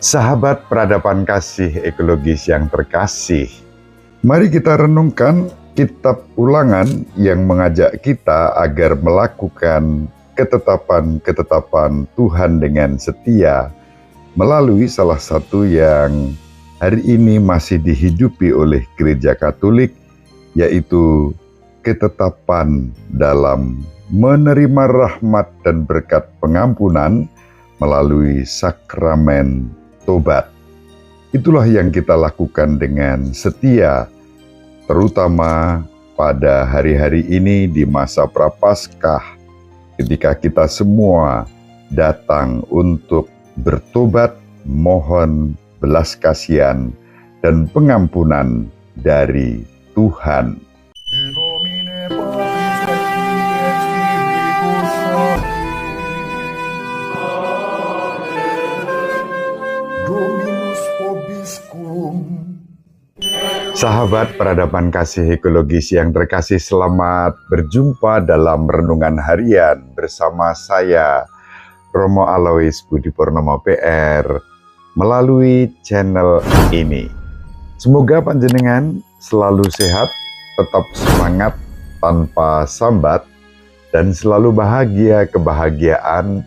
Sahabat peradaban kasih ekologis yang terkasih, mari kita renungkan kitab Ulangan yang mengajak kita agar melakukan ketetapan-ketetapan Tuhan dengan setia melalui salah satu yang hari ini masih dihidupi oleh Gereja Katolik, yaitu ketetapan dalam menerima rahmat dan berkat pengampunan melalui sakramen tobat. Itulah yang kita lakukan dengan setia, terutama pada hari-hari ini di masa Prapaskah, ketika kita semua datang untuk bertobat, mohon belas kasihan dan pengampunan dari Tuhan. Sahabat peradaban kasih ekologis yang terkasih, selamat berjumpa dalam Renungan Harian bersama saya, Romo Alois Budi Purnomo PR, melalui channel ini. Semoga panjenengan selalu sehat, tetap semangat tanpa sambat, dan selalu bahagia kebahagiaan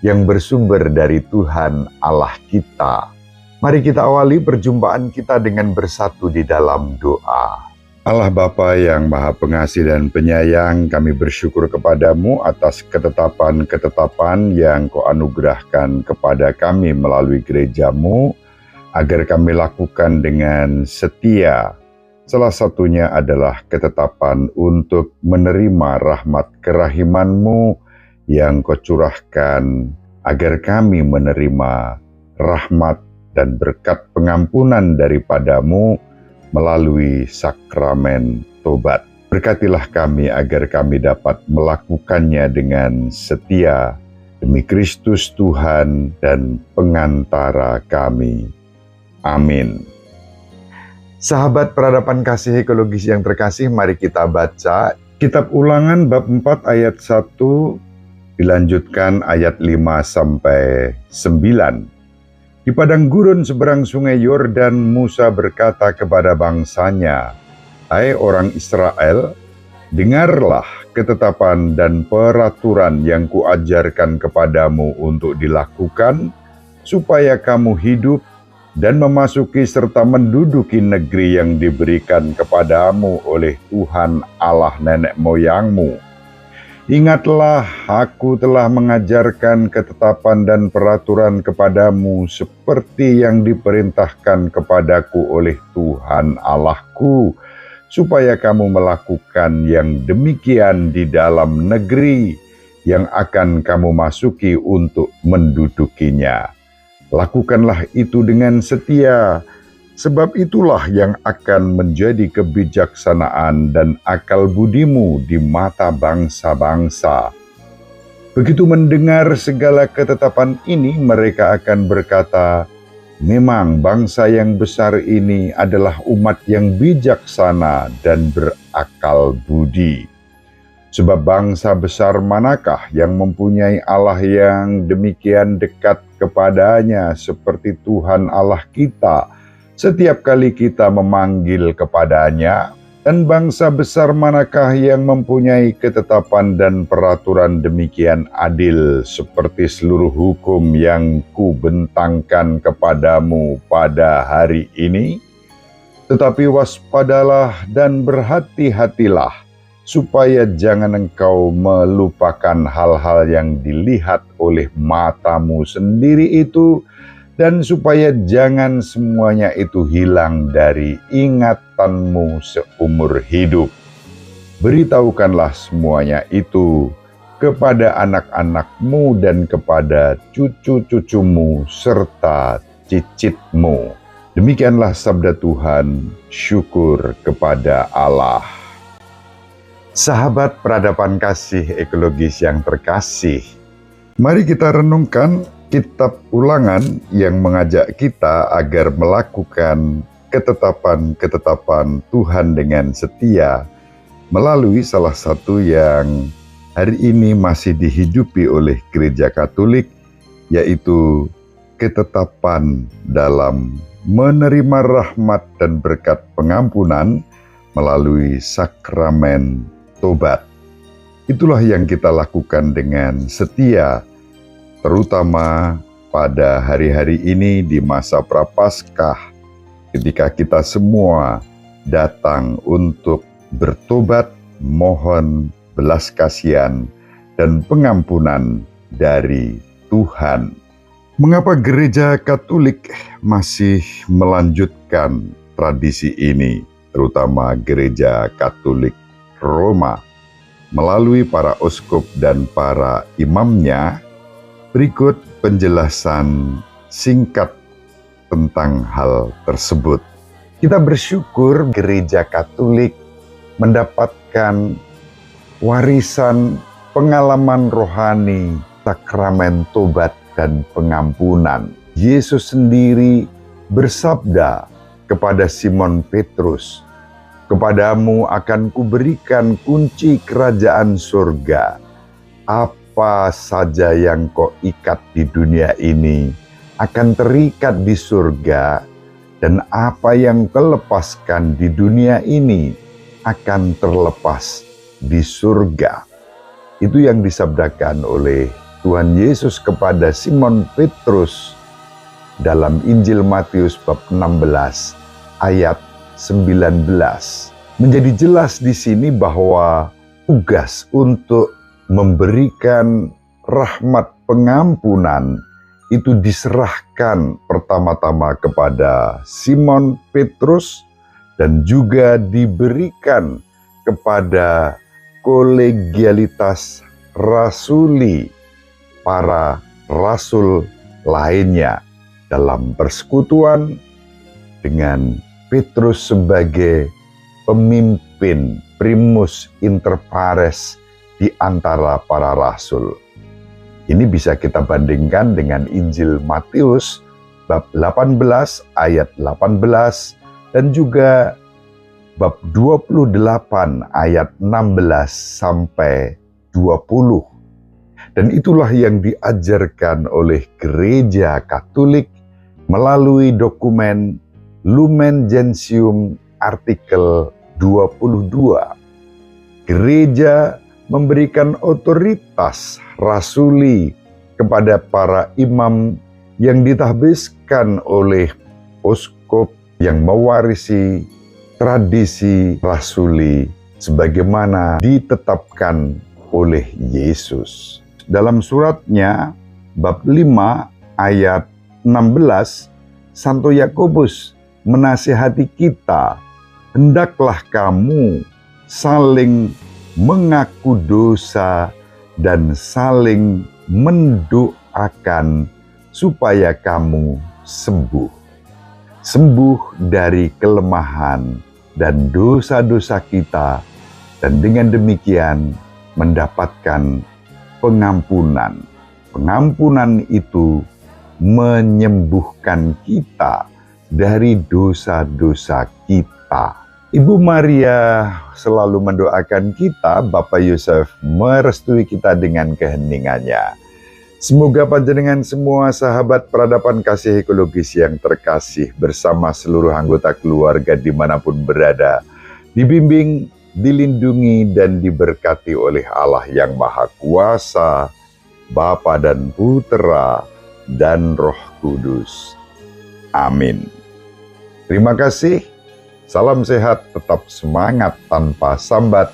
yang bersumber dari Tuhan Allah kita. Mari kita awali perjumpaan kita dengan bersatu di dalam doa. Allah Bapa yang Maha Pengasih dan Penyayang, kami bersyukur kepadamu atas ketetapan-ketetapan yang Kau anugerahkan kepada kami melalui gerejamu, agar kami lakukan dengan setia. Salah satunya adalah ketetapan untuk menerima rahmat kerahiman-Mu yang Kau curahkan, agar kami menerima rahmat dan berkat pengampunan daripada-Mu melalui sakramen tobat. Berkatilah kami agar kami dapat melakukannya dengan setia demi Kristus Tuhan dan pengantara kami. Amin. Sahabat peradaban kasih ekologis yang terkasih, mari kita baca kitab Ulangan bab 4 ayat 1 dilanjutkan ayat 5 sampai 9. Di padang gurun seberang sungai Yordan, Musa berkata kepada bangsanya, "Hai orang Israel, dengarlah ketetapan dan peraturan yang kuajarkan kepadamu untuk dilakukan, supaya kamu hidup dan memasuki serta menduduki negeri yang diberikan kepadamu oleh Tuhan Allah nenek moyangmu. Ingatlah, aku telah mengajarkan ketetapan dan peraturan kepadamu seperti yang diperintahkan kepadaku oleh Tuhan Allahku, supaya kamu melakukan yang demikian di dalam negeri yang akan kamu masuki untuk mendudukinya. Lakukanlah itu dengan setia, sebab itulah yang akan menjadi kebijaksanaan dan akal budimu di mata bangsa-bangsa." Begitu mendengar segala ketetapan ini, mereka akan berkata, "Memang bangsa yang besar ini adalah umat yang bijaksana dan berakal budi. Sebab bangsa besar manakah yang mempunyai Allah yang demikian dekat kepadanya seperti Tuhan Allah kita, setiap kali kita memanggil kepadanya? Dan bangsa besar manakah yang mempunyai ketetapan dan peraturan demikian adil seperti seluruh hukum yang kubentangkan kepadamu pada hari ini? Tetapi waspadalah dan berhati-hatilah, supaya jangan engkau melupakan hal-hal yang dilihat oleh matamu sendiri itu, dan supaya jangan semuanya itu hilang dari ingatanmu seumur hidup. Beritahukanlah semuanya itu kepada anak-anakmu dan kepada cucu-cucumu serta cicitmu." Demikianlah sabda Tuhan. Syukur kepada Allah. Sahabat peradaban kasih ekologis yang terkasih, mari kita renungkan kitab Ulangan yang mengajak kita agar melakukan ketetapan-ketetapan Tuhan dengan setia melalui salah satu yang hari ini masih dihidupi oleh Gereja Katolik, yaitu ketetapan dalam menerima rahmat dan berkat pengampunan melalui sakramen tobat. Itulah yang kita lakukan dengan setia, terutama pada hari-hari ini di masa Prapaskah, ketika kita semua datang untuk bertobat, mohon belas kasihan dan pengampunan dari Tuhan. Mengapa gereja Katolik masih melanjutkan tradisi ini, terutama gereja Katolik Roma, melalui para uskup dan para imamnya? Berikut penjelasan singkat tentang hal tersebut. Kita bersyukur gereja Katolik mendapatkan warisan pengalaman rohani, sakramen tobat dan pengampunan. Yesus sendiri bersabda kepada Simon Petrus, "Kepadamu akan kuberikan kunci kerajaan surga. Apa saja yang kau ikat di dunia ini akan terikat di surga, dan apa yang kau lepaskan di dunia ini akan terlepas di surga." Itu yang disabdakan oleh Tuhan Yesus kepada Simon Petrus dalam Injil Matius bab 16 ayat 19. Menjadi jelas di sini bahwa tugas untuk memberikan rahmat pengampunan itu diserahkan pertama-tama kepada Simon Petrus dan juga diberikan kepada kolegialitas rasuli, para rasul lainnya, dalam persekutuan dengan Petrus sebagai pemimpin, primus inter pares di antara para rasul. Ini bisa kita bandingkan dengan Injil Matius bab 18 ayat 18 dan juga bab 28 ayat 16 sampai 20. Dan itulah yang diajarkan oleh gereja Katolik melalui dokumen Lumen Gentium artikel 22. Gereja memberikan otoritas rasuli kepada para imam yang ditahbiskan oleh uskup yang mewarisi tradisi rasuli sebagaimana ditetapkan oleh Yesus. Dalam suratnya bab 5 ayat 16, Santo Yakobus menasihati kita, "Hendaklah kamu saling mengaku dosa dan saling mendoakan supaya kamu sembuh." Sembuh dari kelemahan dan dosa-dosa kita, dan dengan demikian mendapatkan pengampunan. Pengampunan itu menyembuhkan kita dari dosa-dosa kita. Ibu Maria selalu mendoakan kita, Bapak Yosef merestui kita dengan keheningannya. Semoga panjenengan semua sahabat peradaban kasih ekologis yang terkasih bersama seluruh anggota keluarga dimanapun berada, dibimbing, dilindungi dan diberkati oleh Allah yang Maha Kuasa, Bapa dan Putera dan Roh Kudus. Amin. Terima kasih. Salam sehat, tetap semangat tanpa sambat,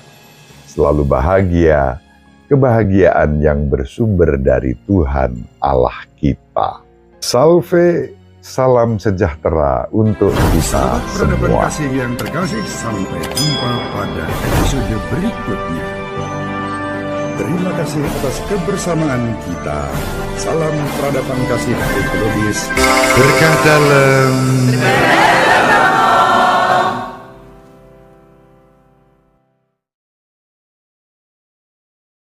selalu bahagia, kebahagiaan yang bersumber dari Tuhan Allah kita. Salve, salam sejahtera untuk kita semua. Kasih yang terkasih, sampai jumpa pada episode berikutnya. Terima kasih atas kebersamaan kita. Salam peradaban kasih ekologis. Berkah dalam